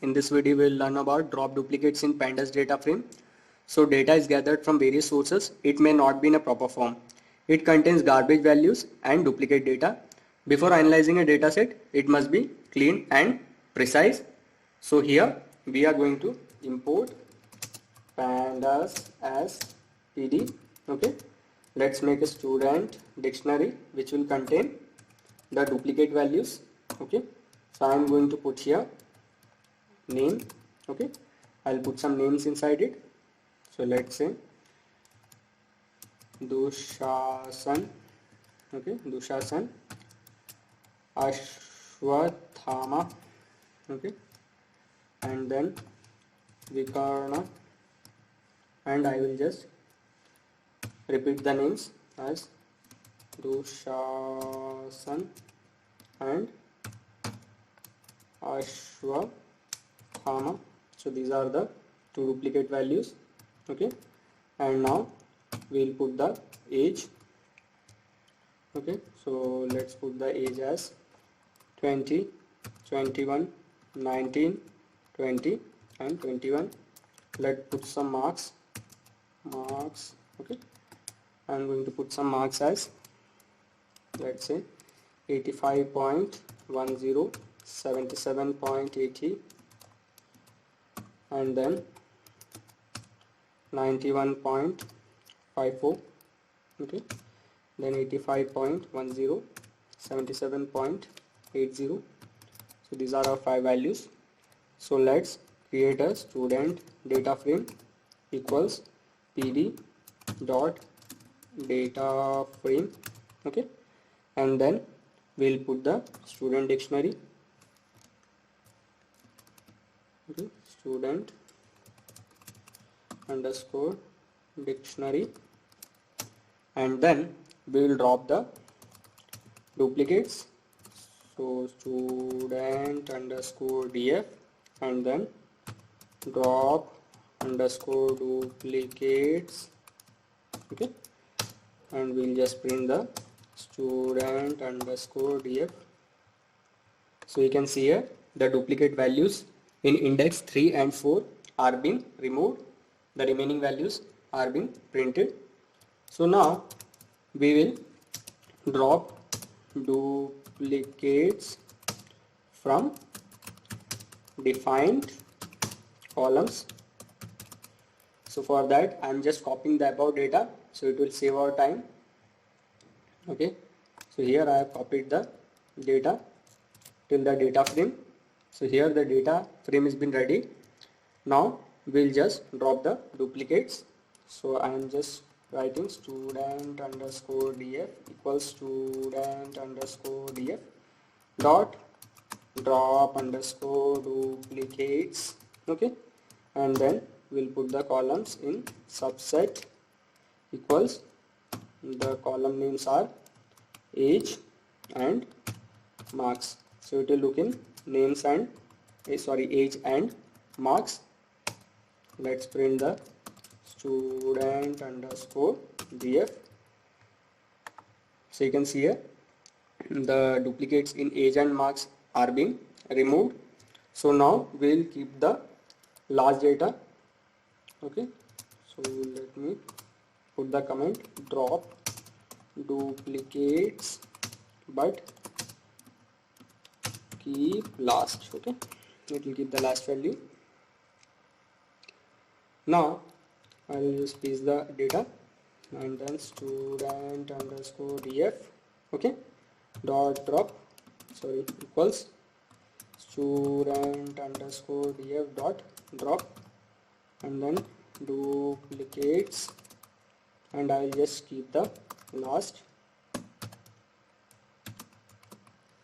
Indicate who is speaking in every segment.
Speaker 1: In this video we will learn about drop duplicates in pandas data frame. So data is gathered from various sources. It may not be in a proper form. It contains garbage values and duplicate data. Before analyzing a data set, it must be clean and precise. So here we are going to import pandas as pd. Okay, let's make a student dictionary which will contain the duplicate values. Okay, so I am going to put here name. Okay, I'll put some names inside it. So let's say Dushasan. Okay, Dushasan, Ashwathama. Okay, and then Vikarna, and I will just repeat the names as Dushasan and Ashwathama. So these are the two duplicate values. Okay, and now we'll put the age. Okay, so let's put the age as 20, 21, 19, 20 and 21. Let's put some marks. Okay, I'm going to put some marks as, let's say 85.10, 77.80, and then 91.54. okay, then 85.10, 77.80. so these are our 5 values. So let's create a student data frame equals pd dot data frame. Okay, and then we'll put the student dictionary. Okay, student underscore dictionary, and then we will drop the duplicates. So student underscore df, and then drop underscore duplicates. Okay, and we'll just print the student underscore df. So you can see here the duplicate values in index 3 and 4 are being removed. The remaining values are being printed. So now we will drop duplicates from defined columns. So for that I am just copying the above data, so it will save our time. Okay, so here I have copied the data till the data frame. So here the data frame has been ready. Now we'll just drop the duplicates. So I am just writing student underscore df equals student underscore df dot drop underscore duplicates. Okay, and then we'll put the columns in subset equals, the column names are age and marks. So it will look in names and age and marks. Let's print the student underscore df. So you can see here the duplicates in age and marks are being removed. So now we'll keep the last data. Okay, so let me put the comment drop duplicates but keep last. Okay, it will keep the last value. Now I will just paste the data, and then student underscore df. Okay, dot drop equals student underscore df dot drop, and then duplicates, and I will just keep the last.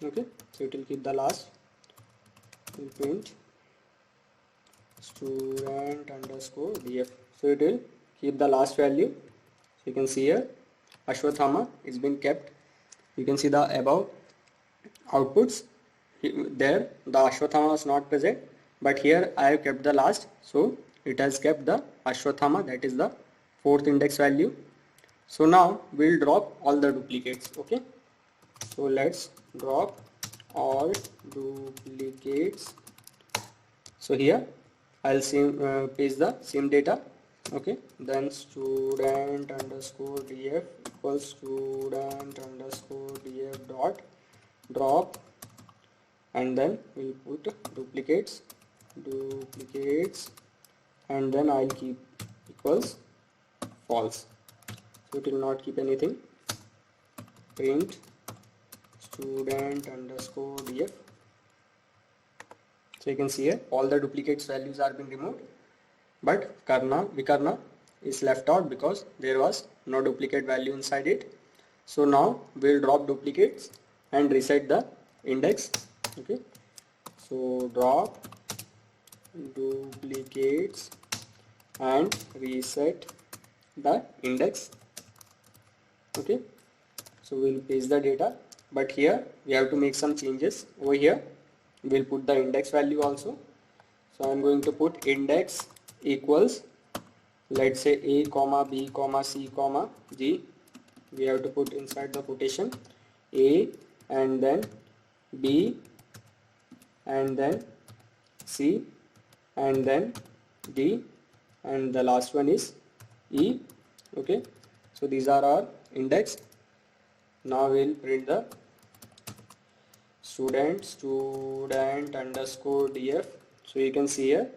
Speaker 1: Okay, so it will keep the last. We'll print student underscore df, so it will keep the last value. So you can see here Ashwathama is being kept. You can see the above outputs. There the Ashwathama was not present, but here I have kept the last, so it has kept the Ashwathama, that is the 4th index value. So now we'll drop all the duplicates. Okay, so let's drop all duplicates. So here I'll paste the same data. Okay, then student underscore df equals student underscore df dot drop, and then we'll put duplicates, and then I'll keep equals false, so it will not keep anything. Print student underscore df. So you can see here all the duplicates values are being removed, but Vikarna is left out because there was no duplicate value inside it. So now we'll drop duplicates and reset the index. Okay, so drop duplicates and reset the index. Okay, so we'll paste the data, but here we have to make some changes. Over here we'll put the index value also. So I'm going to put index equals, let's say a comma b comma c comma g. We have to put inside the quotation a and then b and then c and then d, and the last one is e. Okay, so these are our index. Now we'll print the student underscore df. So you can see here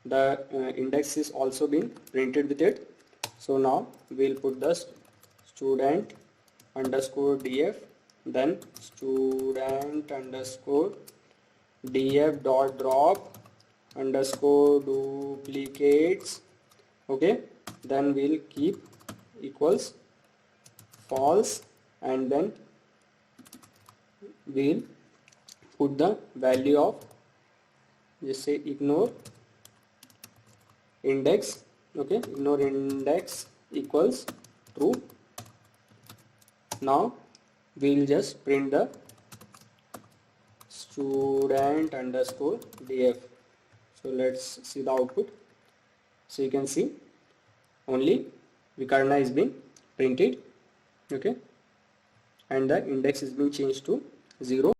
Speaker 1: the index is also been printed with it. So now we'll put the student underscore df, then student underscore df dot drop underscore duplicates. Okay, then we'll keep equals false, and then we'll put the value of, just say ignore index. Okay, ignore index equals true. Now we'll just print the student underscore df. So let's see the output. So you can see only Vikarna is being printed. Okay, and the index is being changed to 0.